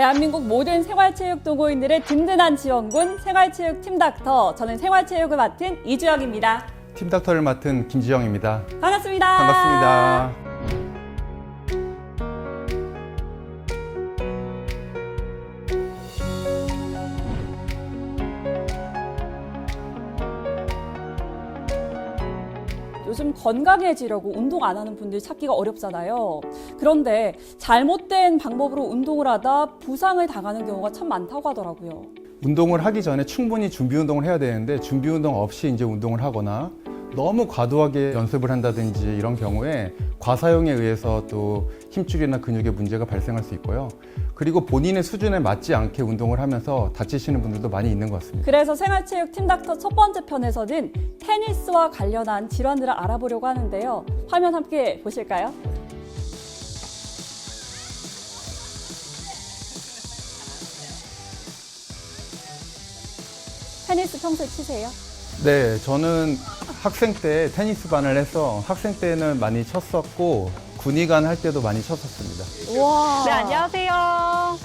대한민국 모든 생활체육 동호인들의 든든한 지원군 생활체육 팀닥터. 저는 생활체육을 맡은 이주영입니다. 팀닥터를 맡은 김지영입니다. 반갑습니다. 반갑습니다. 요즘 건강해지려고 운동 안 하는 분들 찾기가 어렵잖아요. 그런데 잘못된 방법으로 운동을 하다 부상을 당하는 경우가 참 많다고 하더라고요. 운동을 하기 전에 충분히 준비 운동을 해야 되는데 준비 운동 없이 이제 운동을 하거나 너무 과도하게 연습을 한다든지 이런 경우에 과사용에 의해서 또 힘줄이나 근육에 문제가 발생할 수 있고요. 그리고 본인의 수준에 맞지 않게 운동을 하면서 다치시는 분들도 많이 있는 것 같습니다. 그래서 생활체육 팀닥터 첫 번째 편에서는 테니스와 관련한 질환들을 알아보려고 하는데요. 화면 함께 보실까요? 테니스 평소에 치세요? 네, 저는 학생 때 테니스반을 해서 학생 때는 많이 쳤었고 군의관 할 때도 많이 쳤었습니다. 와. 네, 안녕하세요.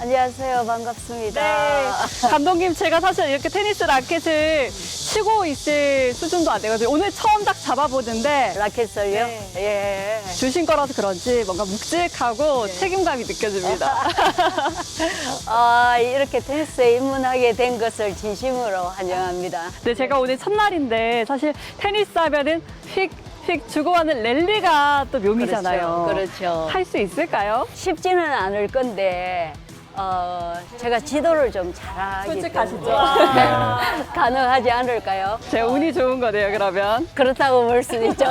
안녕하세요. 반갑습니다. 네, 감독님, 제가 사실 이렇게 테니스 라켓을 치고 있을 수준도 안 되거든요. 오늘 처음 딱 잡아보는데 라켓을요? 네. 예. 주신 거라서 그런지 뭔가 묵직하고 책임감이 느껴집니다. 이렇게 테니스에 입문하게 된 것을 진심으로 환영합니다. 네, 제가 오늘 첫날인데 사실 테니스 하면은 휙 주고받는 랠리가 또 묘미잖아요. 그렇죠. 할 수 있을까요? 쉽지는 않을 건데, 제가 지도를 좀 잘하기 솔직하시죠? 때문에 가능하지 않을까요? 제가 운이 좋은 거네요, 그러면. 그렇다고 볼 수 있죠.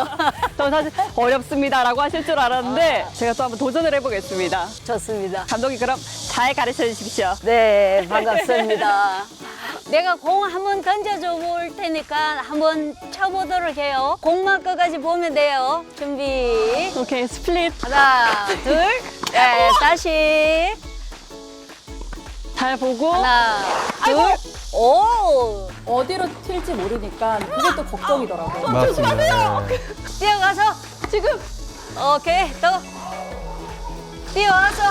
저는 사실 어렵습니다라고 하실 줄 알았는데 제가 또 한번 도전을 해보겠습니다. 좋습니다. 감독님, 그럼 잘 가르쳐 주십시오. 네, 반갑습니다. 내가 공 한번 던져줘 볼 테니까 한번 쳐보도록 해요. 공만 끝까지 보면 돼요. 준비. 오케이, 스플릿. 하나, 둘, 네, 다시. 잘 보고. 하나, 둘, 오! 어디로 튈지 모르니까 그게 또 걱정이더라고요. 맞습니다. 네. 뛰어가서, 지금. 오케이, 또. 뛰어와서,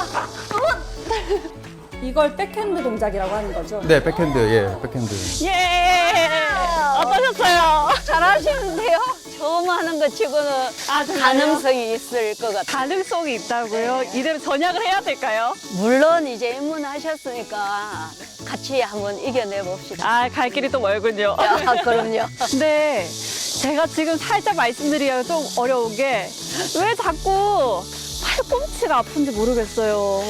이걸 백핸드 동작이라고 하는 거죠? 네, 백핸드, 예, 백핸드. 예! 어떠셨어요? 잘하시는데요? 처음 하는 것 치고는 정말요? 가능성이 있을 것 같아요. 가능성이 있다고요? 이대로 전향을 해야 될까요? 물론 이제 입문하셨으니까 같이 한번 이겨내 봅시다. 갈 길이 또 멀군요. 그럼요. 근데 제가 지금 살짝 말씀드리기가 좀 어려운 게 왜 자꾸 팔꿈치가 아픈지 모르겠어요.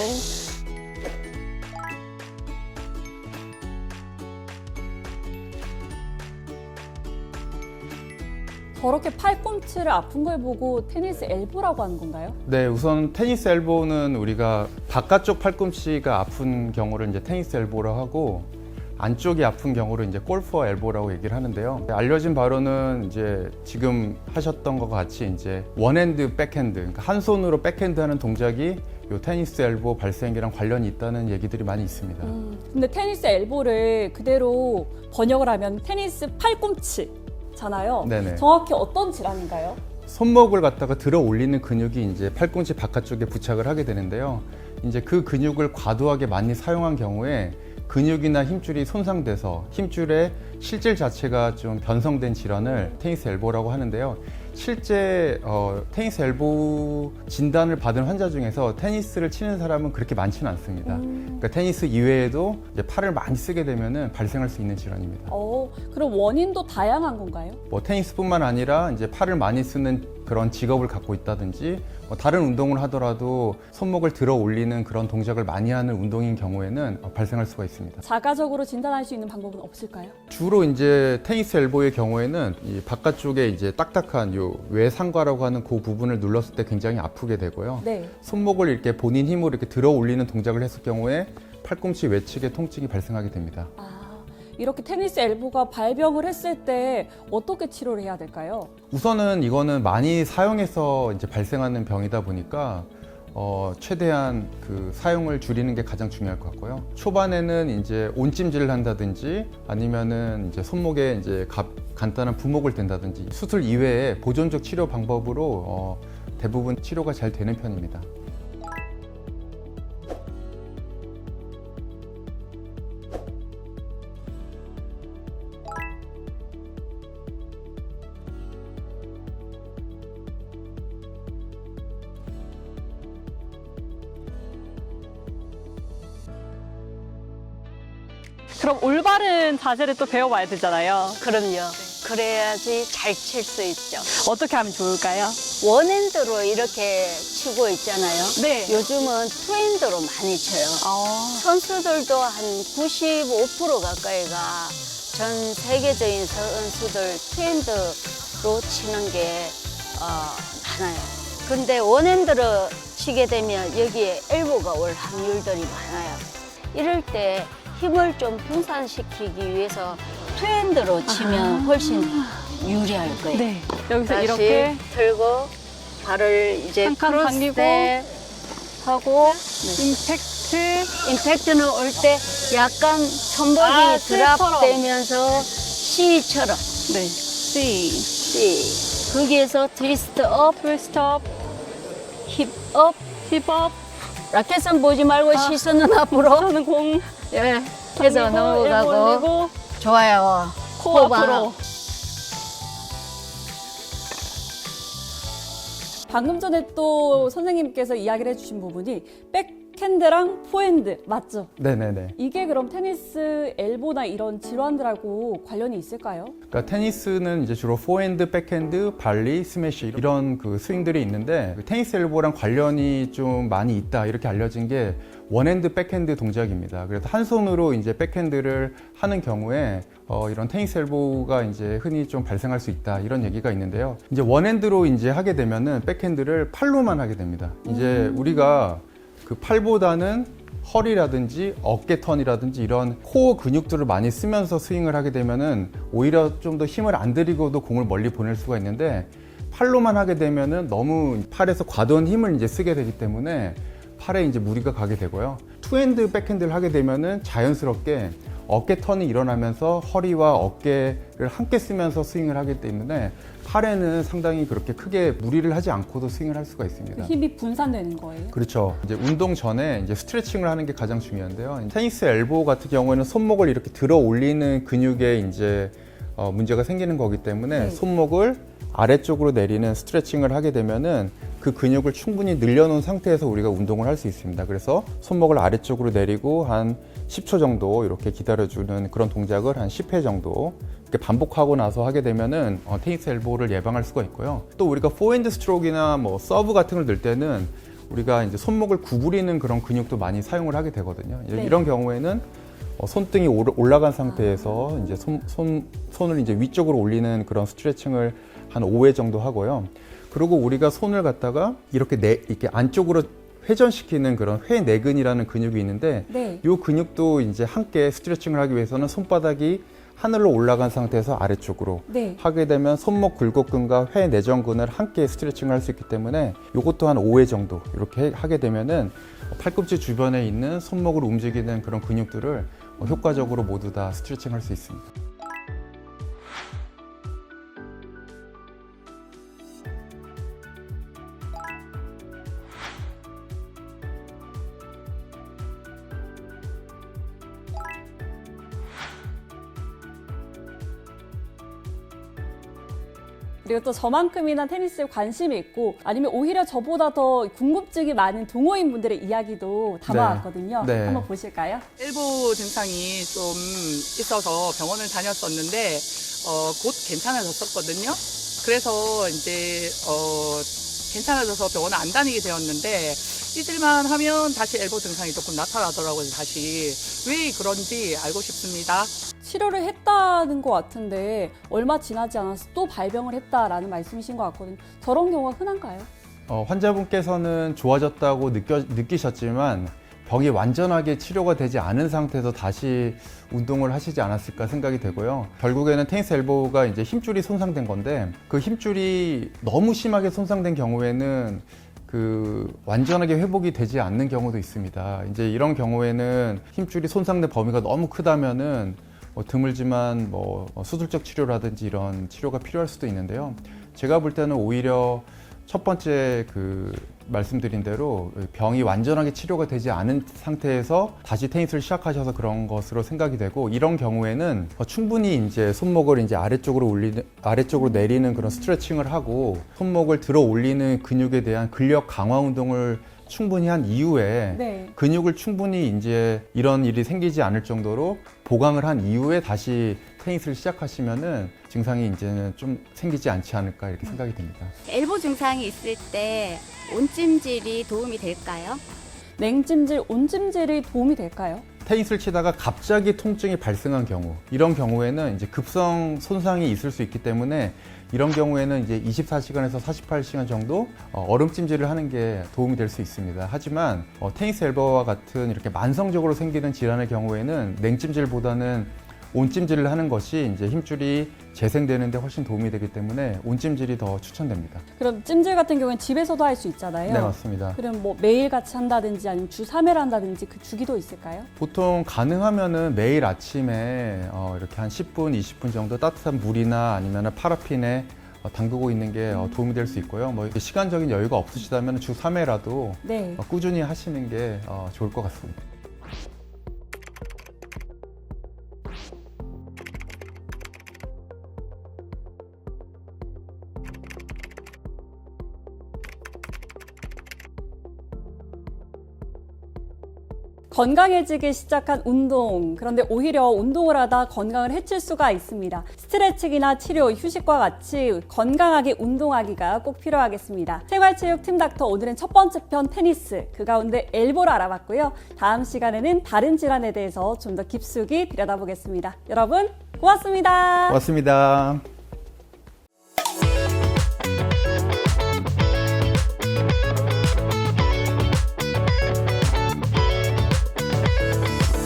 저렇게 팔꿈치를 아픈 걸 보고 테니스 엘보라고 하는 건가요? 네, 우선 테니스 엘보는 우리가 바깥쪽 팔꿈치가 아픈 경우를 이제 테니스 엘보라고 하고 안쪽이 아픈 경우를 이제 골퍼 엘보라고 얘기를 하는데요. 알려진 바로는 이제 지금 하셨던 것 같이 이제 원핸드 백핸드, 그러니까 한 손으로 백핸드 하는 동작이 요 테니스 엘보 발생이랑 관련이 있다는 얘기들이 많이 있습니다. 근데 테니스 엘보를 그대로 번역을 하면 테니스 팔꿈치잖아요. 네네. 정확히 어떤 질환인가요? 손목을 갖다가 들어 올리는 근육이 이제 팔꿈치 바깥쪽에 부착을 하게 되는데요. 이제 그 근육을 과도하게 많이 사용한 경우에 근육이나 힘줄이 손상돼서 힘줄의 실질 자체가 좀 변성된 질환을 테니스 엘보라고 하는데요. 실제 테니스 엘보 진단을 받은 환자 중에서 테니스를 치는 사람은 그렇게 많지는 않습니다. 그러니까 테니스 이외에도 이제 팔을 많이 쓰게 되면은 발생할 수 있는 질환입니다. 그럼 원인도 다양한 건가요? 뭐 테니스뿐만 아니라 이제 팔을 많이 쓰는 그런 직업을 갖고 있다든지 뭐 다른 운동을 하더라도 손목을 들어 올리는 그런 동작을 많이 하는 운동인 경우에는 발생할 수가 있습니다. 자가적으로 진단할 수 있는 방법은 없을까요? 주로 이제 테니스 엘보의 경우에는 이 바깥쪽에 이제 딱딱한 요 외상과라고 하는 그 부분을 눌렀을 때 굉장히 아프게 되고요. 네. 손목을 이렇게 본인 힘으로 이렇게 들어 올리는 동작을 했을 경우에 팔꿈치 외측에 통증이 발생하게 됩니다. 이렇게 테니스 엘보가 발병을 했을 때 어떻게 치료를 해야 될까요? 우선은 이거는 많이 사용해서 이제 발생하는 병이다 보니까 최대한 그 사용을 줄이는 게 가장 중요할 것 같고요. 초반에는 이제 온찜질을 한다든지 아니면은 이제 손목에 이제 간단한 부목을 댄다든지 수술 이외에 보존적 치료 방법으로 대부분 치료가 잘 되는 편입니다. 그럼 올바른 자세를 또 배워봐야 되잖아요. 그럼요. 그래야지 잘 칠 수 있죠. 어떻게 하면 좋을까요? 원핸드로 이렇게 치고 있잖아요. 네. 요즘은 투핸드로 많이 쳐요. 선수들도 한 95% 가까이가 전 세계적인 선수들 투핸드로 치는 게 많아요. 근데 원핸드로 치게 되면 여기에 엘보가 올 확률들이 많아요. 이럴 때 힘을 좀 분산시키기 위해서 투핸드로 치면 훨씬 유리할 거예요. 네. 여기서 다시 이렇게 들고 발을 이제 한 칸 당기고 크로스텝 하고 임팩트는 올 때 약간 손목이 C처럼. 드랍되면서 C처럼 네. C. C 거기에서 트위스트 업, 트위스트 업, 힙업 힙업. 라켓은 보지 말고 시선은 앞으로 저는 공 예, 해서 당기고, 엘보 넘어가고 올리고, 좋아요. 코 앞으로. 방금 전에 또 선생님께서 이야기를 해주신 부분이 백핸드랑 포핸드 맞죠? 네네네. 이게 그럼 테니스 엘보나 이런 질환들하고 관련이 있을까요? 그러니까 테니스는 이제 주로 포핸드, 백핸드, 발리, 스매시 이런 그 스윙들이 있는데 그 테니스 엘보랑 관련이 좀 많이 있다 이렇게 알려진 게 원핸드, 백핸드 동작입니다. 그래서 한 손으로 이제 백핸드를 하는 경우에 이런 테니스 엘보가 이제 흔히 좀 발생할 수 있다 이런 얘기가 있는데요. 이제 원핸드로 이제 하게 되면은 백핸드를 팔로만 하게 됩니다. 이제 우리가 그 팔보다는 허리라든지 어깨 턴이라든지 이런 코어 근육들을 많이 쓰면서 스윙을 하게 되면은 오히려 좀 더 힘을 안 들이고도 공을 멀리 보낼 수가 있는데 팔로만 하게 되면은 너무 팔에서 과도한 힘을 이제 쓰게 되기 때문에 팔에 이제 무리가 가게 되고요. 투핸드 백핸드를 하게 되면은 자연스럽게 어깨 턴이 일어나면서 허리와 어깨를 함께 쓰면서 스윙을 하기 때문에 팔에는 상당히 그렇게 크게 무리를 하지 않고도 스윙을 할 수가 있습니다. 힘이 분산되는 거예요. 그렇죠. 이제 운동 전에 이제 스트레칭을 하는 게 가장 중요한데요. 테니스 엘보 같은 경우에는 손목을 이렇게 들어 올리는 근육에 이제 문제가 생기는 거기 때문에 네. 손목을 아래쪽으로 내리는 스트레칭을 하게 되면은 그 근육을 충분히 늘려놓은 상태에서 우리가 운동을 할 수 있습니다. 그래서 손목을 아래쪽으로 내리고 한 10초 정도 이렇게 기다려주는 그런 동작을 한 10회 정도 이렇게 반복하고 나서 하게 되면은 테니스 엘보를 예방할 수가 있고요. 또 우리가 포핸드 스트로크나 뭐 서브 같은 걸 넣을 때는 우리가 이제 손목을 구부리는 그런 근육도 많이 사용을 하게 되거든요. 네. 이런 경우에는 손등이 올라간 상태에서 이제 손을 이제 위쪽으로 올리는 그런 스트레칭을 한 5회 정도 하고요. 그리고 우리가 손을 갖다가 이렇게 안쪽으로 회전시키는 그런 회내근이라는 근육이 있는데 네. 이 근육도 이제 함께 스트레칭을 하기 위해서는 손바닥이 하늘로 올라간 상태에서 아래쪽으로 네. 하게 되면 손목 굴곡근과 회내전근을 함께 스트레칭을 할 수 있기 때문에 이것도 한 5회 정도 이렇게 하게 되면은 팔꿈치 주변에 있는 손목을 움직이는 그런 근육들을 효과적으로 모두 다 스트레칭 할 수 있습니다. 그리고 또 저만큼이나 테니스에 관심이 있고 아니면 오히려 저보다 더 궁금증이 많은 동호인 분들의 이야기도 담아왔거든요. 네. 한번 보실까요? 엘보 증상이 좀 있어서 병원을 다녔었는데 곧 괜찮아졌었거든요. 그래서 이제 괜찮아져서 병원을 안 다니게 되었는데 잊을만 하면 다시 엘보 증상이 조금 나타나더라고요. 다시 왜 그런지 알고 싶습니다. 치료를 했다는 것 같은데 얼마 지나지 않아서 또 발병을 했다라는 말씀이신 것 같거든요. 저런 경우가 흔한가요? 환자분께서는 좋아졌다고 느끼셨지만 병이 완전하게 치료가 되지 않은 상태에서 다시 운동을 하시지 않았을까 생각이 되고요. 결국에는 테니스 엘보가 이제 힘줄이 손상된 건데 그 힘줄이 너무 심하게 손상된 경우에는 완전하게 회복이 되지 않는 경우도 있습니다. 이제 이런 경우에는 힘줄이 손상된 범위가 너무 크다면은 드물지만 수술적 치료라든지 이런 치료가 필요할 수도 있는데요. 제가 볼 때는 오히려 첫 번째 말씀드린 대로 병이 완전하게 치료가 되지 않은 상태에서 다시 테니스를 시작하셔서 그런 것으로 생각이 되고 이런 경우에는 충분히 이제 손목을 이제 아래쪽으로 내리는 그런 스트레칭을 하고 손목을 들어 올리는 근육에 대한 근력 강화 운동을 충분히 한 이후에 네. 근육을 충분히 이제 이런 일이 생기지 않을 정도로 보강을 한 이후에 다시 테니스를 시작하시면은 증상이 이제는 좀 생기지 않지 않을까 이렇게 생각이 됩니다. 엘보 증상이 있을 때 온찜질이 도움이 될까요? 냉찜질, 온찜질이 도움이 될까요? 테니스를 치다가 갑자기 통증이 발생한 경우, 이런 경우에는 이제 급성 손상이 있을 수 있기 때문에 이런 경우에는 이제 24시간에서 48시간 정도 얼음찜질을 하는 게 도움이 될 수 있습니다. 하지만 테니스 엘보와 같은 이렇게 만성적으로 생기는 질환의 경우에는 냉찜질보다는 온찜질을 하는 것이 이제 힘줄이 재생되는데 훨씬 도움이 되기 때문에 온찜질이 더 추천됩니다. 그럼 찜질 같은 경우는 집에서도 할 수 있잖아요. 네, 맞습니다. 그럼 뭐 매일 같이 한다든지 아니면 주 3회를 한다든지 그 주기도 있을까요? 보통 가능하면은 매일 아침에 이렇게 한 10분, 20분 정도 따뜻한 물이나 아니면 파라핀에 담그고 있는 게 도움이 될 수 있고요. 뭐 시간적인 여유가 없으시다면 주 3회라도 네. 꾸준히 하시는 게 좋을 것 같습니다. 건강해지기 시작한 운동. 그런데 오히려 운동을 하다 건강을 해칠 수가 있습니다. 스트레칭이나 치료, 휴식과 같이 건강하게 운동하기가 꼭 필요하겠습니다. 생활체육팀 닥터 오늘은 첫 번째 편 테니스, 그 가운데 엘보를 알아봤고요. 다음 시간에는 다른 질환에 대해서 좀 더 깊숙이 들여다보겠습니다. 여러분 고맙습니다. 고맙습니다.